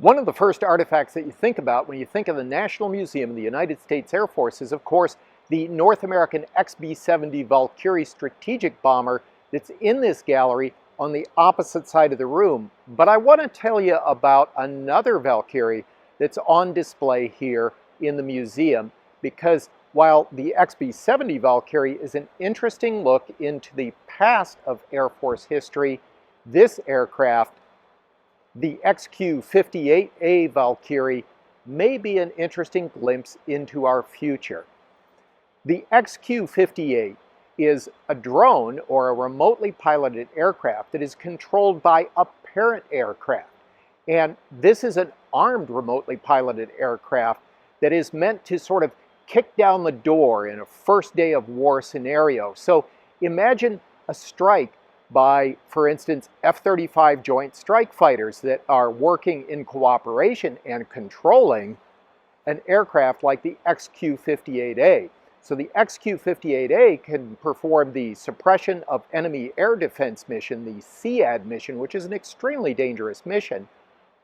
One of the first artifacts that you think about when you think of the National Museum of the United States Air Force is, of course, the North American XB-70 Valkyrie strategic bomber that's in this gallery on the opposite side of the room. But I want to tell you about another Valkyrie that's on display here in the museum, because while the XB-70 Valkyrie is an interesting look into the past of Air Force history, this aircraft, the XQ-58A Valkyrie, may be an interesting glimpse into our future. The XQ-58 is a drone or a remotely piloted aircraft that is controlled by a parent aircraft. And this is an armed remotely piloted aircraft that is meant to sort of kick down the door in a first day of war scenario. So imagine a strike by, for instance, F-35 Joint Strike Fighters that are working in cooperation and controlling an aircraft like the XQ-58A. So the XQ-58A can perform the suppression of enemy air defense mission, the SEAD mission, which is an extremely dangerous mission,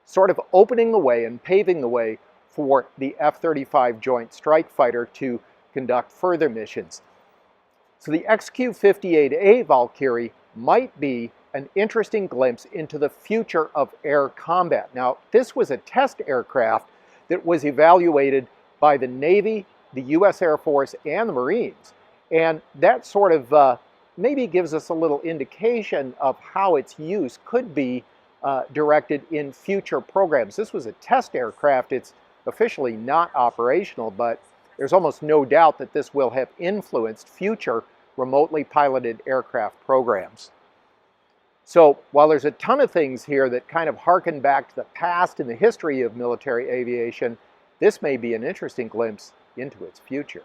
sort of opening the way and paving the way for the F-35 Joint Strike Fighter to conduct further missions. So the XQ-58A Valkyrie might be an interesting glimpse into the future of air combat. Now, this was a test aircraft that was evaluated by the Navy, the U.S. Air Force, and the Marines. And that sort of maybe gives us a little indication of how its use could be directed in future programs. This was a test aircraft. It's officially not operational, but there's almost no doubt that this will have influenced future remotely piloted aircraft programs. So while there's a ton of things here that kind of harken back to the past and the history of military aviation, this may be an interesting glimpse into its future.